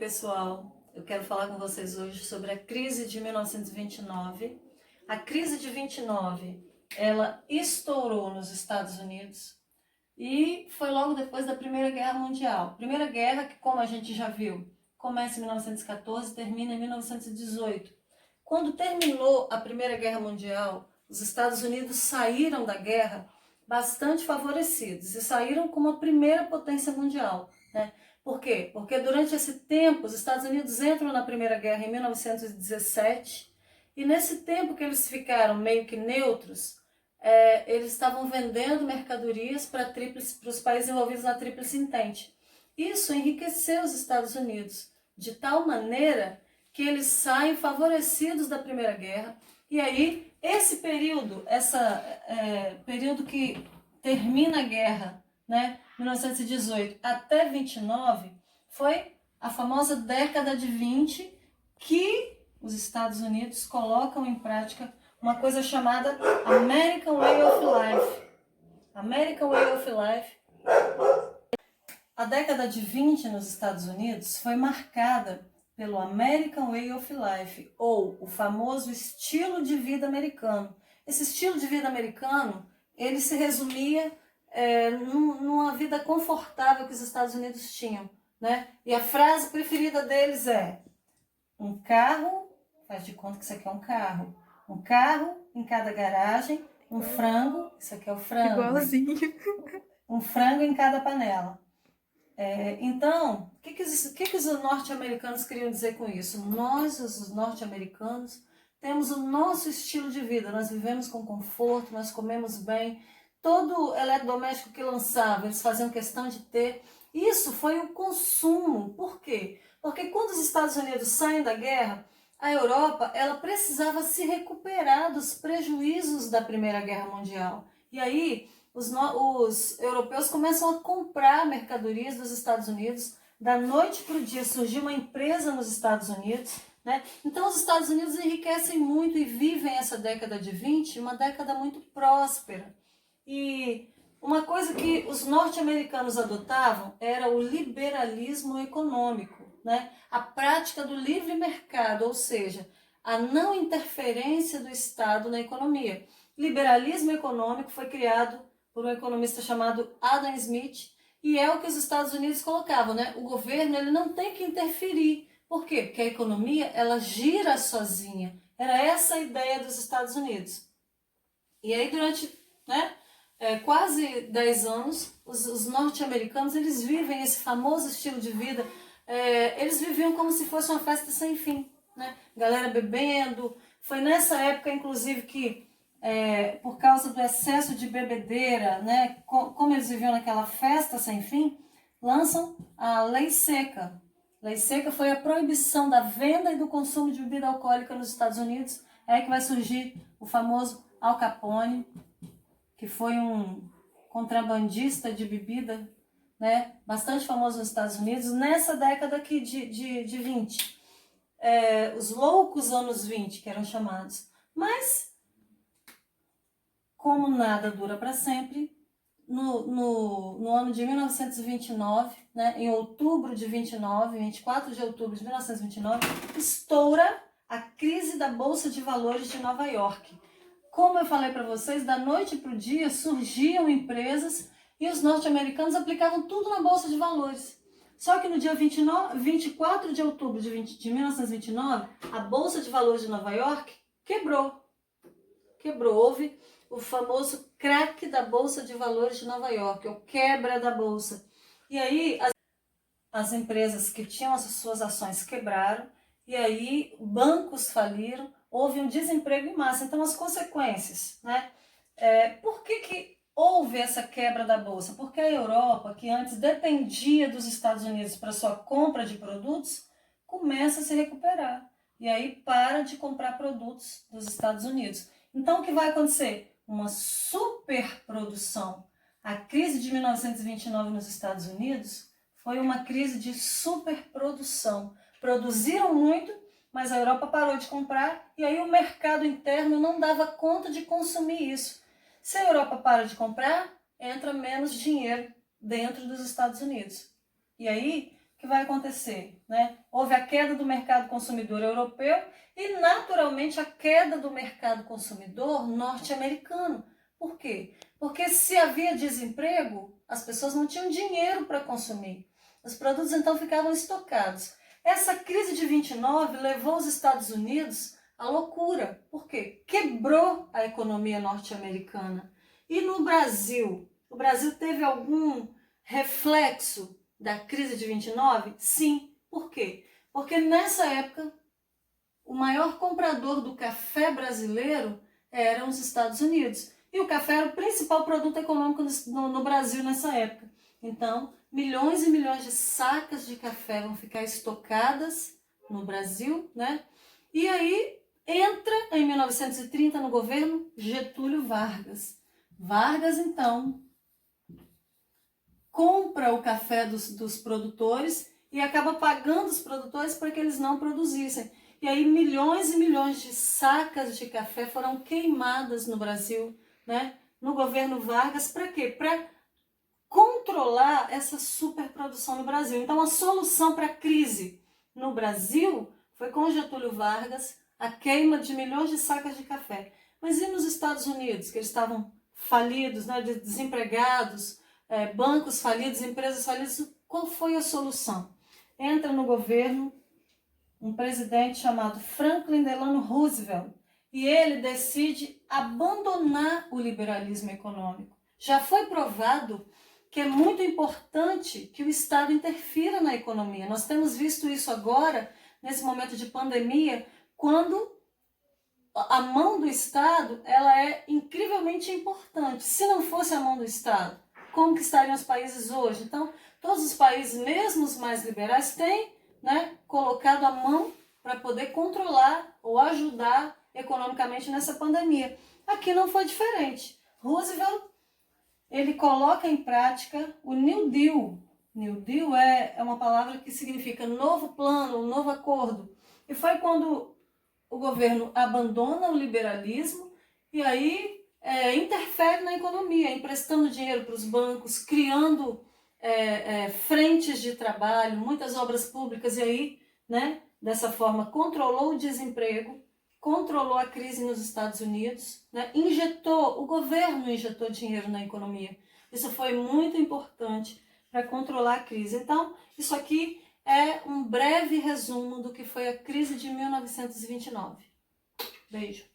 pessoal, eu quero falar com vocês hoje sobre a crise de 1929. A crise de 29, ela estourou nos Estados Unidos e foi logo depois da Primeira Guerra Mundial. Primeira Guerra que, como a gente já viu, começa em 1914 e termina em 1918. Quando terminou a Primeira Guerra Mundial, os Estados Unidos saíram da guerra bastante favorecidos e saíram como a primeira potência mundial, né? Por quê? Porque durante esse tempo os Estados Unidos entram na Primeira Guerra em 1917 e nesse tempo que eles ficaram meio que neutros, eles estavam vendendo mercadorias para os países envolvidos na Tríplice Entente. Isso enriqueceu os Estados Unidos de tal maneira que eles saem favorecidos da Primeira Guerra. E aí, esse período, período que termina a guerra, né, 1918 até 29, foi a famosa década de 20, que os Estados Unidos colocam em prática uma coisa chamada American Way of Life. American Way of Life. A década de 20 nos Estados Unidos foi marcada pelo American Way of Life, ou o famoso estilo de vida americano. Esse estilo de vida americano, ele se resumia numa vida confortável que os Estados Unidos tinham, né? E a frase preferida deles é: um carro, faz de conta que isso aqui é um carro em cada garagem, um frango, isso aqui é o frango, igualzinho, um frango em cada panela. Então, o que os norte-americanos queriam dizer com isso? Nós, os norte-americanos, temos o nosso estilo de vida, nós vivemos com conforto, nós comemos bem, todo eletrodoméstico que lançava, eles faziam questão de ter. Isso foi o consumo. Por quê? Porque quando os Estados Unidos saem da guerra, a Europa ela precisava se recuperar dos prejuízos da Primeira Guerra Mundial. E aí, os europeus começam a comprar mercadorias dos Estados Unidos. Da noite para o dia surgiu uma empresa nos Estados Unidos, né? Então os Estados Unidos enriquecem muito e vivem essa década de 20, uma década muito próspera. E uma coisa que os norte-americanos adotavam era o liberalismo econômico, né? A prática do livre mercado, ou seja, a não interferência do Estado na economia. Liberalismo econômico foi criado por um economista chamado Adam Smith, e é o que os Estados Unidos colocavam, né? O governo ele não tem que interferir. Por quê? Porque a economia ela gira sozinha. Era essa a ideia dos Estados Unidos. E aí durante, né, quase 10 anos, os norte-americanos eles vivem esse famoso estilo de vida. Eles viviam como se fosse uma festa sem fim, né? Galera bebendo. Foi nessa época, inclusive, que por causa do excesso de bebedeira, né, como eles viviam naquela festa sem fim, lançam a Lei Seca. Lei Seca foi a proibição da venda e do consumo de bebida alcoólica nos Estados Unidos. É aí que vai surgir o famoso Al Capone, que foi um contrabandista de bebida, né, bastante famoso nos Estados Unidos, nessa década aqui de 20. Os loucos anos 20, que eram chamados. Mas, como nada dura para sempre, no ano de 1929, né, em outubro de 29, 24 de outubro de 1929, estoura a crise da Bolsa de Valores de Nova York. Como eu falei para vocês, da noite para o dia surgiam empresas e os norte-americanos aplicavam tudo na Bolsa de Valores. Só que no dia 24 de outubro de 1929, a Bolsa de Valores de Nova York quebrou. Houve o famoso crack da Bolsa de Valores de Nova York, ou quebra da Bolsa. E aí as empresas que tinham as suas ações quebraram, e aí bancos faliram, houve um desemprego em massa. Então as consequências, né? Por que houve essa quebra da Bolsa? Porque a Europa, que antes dependia dos Estados Unidos para sua compra de produtos, começa a se recuperar. E aí para de comprar produtos dos Estados Unidos. Então, o que vai acontecer? Uma superprodução. A crise de 1929 nos Estados Unidos foi uma crise de superprodução. Produziram muito, mas a Europa parou de comprar e aí o mercado interno não dava conta de consumir isso. Se a Europa para de comprar, entra menos dinheiro dentro dos Estados Unidos. E aí, o que vai acontecer, né? Houve a queda do mercado consumidor europeu e, naturalmente, a queda do mercado consumidor norte-americano. Por quê? Porque se havia desemprego, as pessoas não tinham dinheiro para consumir. Os produtos, então, ficavam estocados. Essa crise de 29 levou os Estados Unidos à loucura. Por quê? Quebrou a economia norte-americana. E no Brasil? O Brasil teve algum reflexo da crise de 29? Sim. Por quê? Porque nessa época, o maior comprador do café brasileiro eram os Estados Unidos. E o café era o principal produto econômico no Brasil nessa época. Então, milhões e milhões de sacas de café vão ficar estocadas no Brasil, né? E aí entra em 1930 no governo Getúlio Vargas. Vargas, então, compra o café dos produtores e acaba pagando os produtores para que eles não produzissem. E aí milhões e milhões de sacas de café foram queimadas no Brasil, né? No governo Vargas, para quê? Para controlar essa superprodução no Brasil. Então a solução para a crise no Brasil foi com Getúlio Vargas, a queima de milhões de sacas de café. Mas e nos Estados Unidos, que eles estavam falidos, né, desempregados, bancos falidos, empresas falidas, qual foi a solução? Entra no governo um presidente chamado Franklin Delano Roosevelt e ele decide abandonar o liberalismo econômico. Já foi provado que é muito importante que o Estado interfira na economia. Nós temos visto isso agora, nesse momento de pandemia, quando a mão do Estado ela é incrivelmente importante. Se não fosse a mão do Estado, como que estariam os países hoje? Então, todos os países, mesmo os mais liberais, têm, né, colocado a mão para poder controlar ou ajudar economicamente nessa pandemia. Aqui não foi diferente. Roosevelt, ele coloca em prática o New Deal. New Deal é uma palavra que significa novo plano, um novo acordo. E foi quando o governo abandona o liberalismo e aí interfere na economia, emprestando dinheiro para os bancos, criando frentes de trabalho, muitas obras públicas, e aí, né, dessa forma, controlou o desemprego, controlou a crise nos Estados Unidos, né, o governo injetou dinheiro na economia. Isso foi muito importante para controlar a crise. Então, isso aqui é um breve resumo do que foi a crise de 1929. Beijo.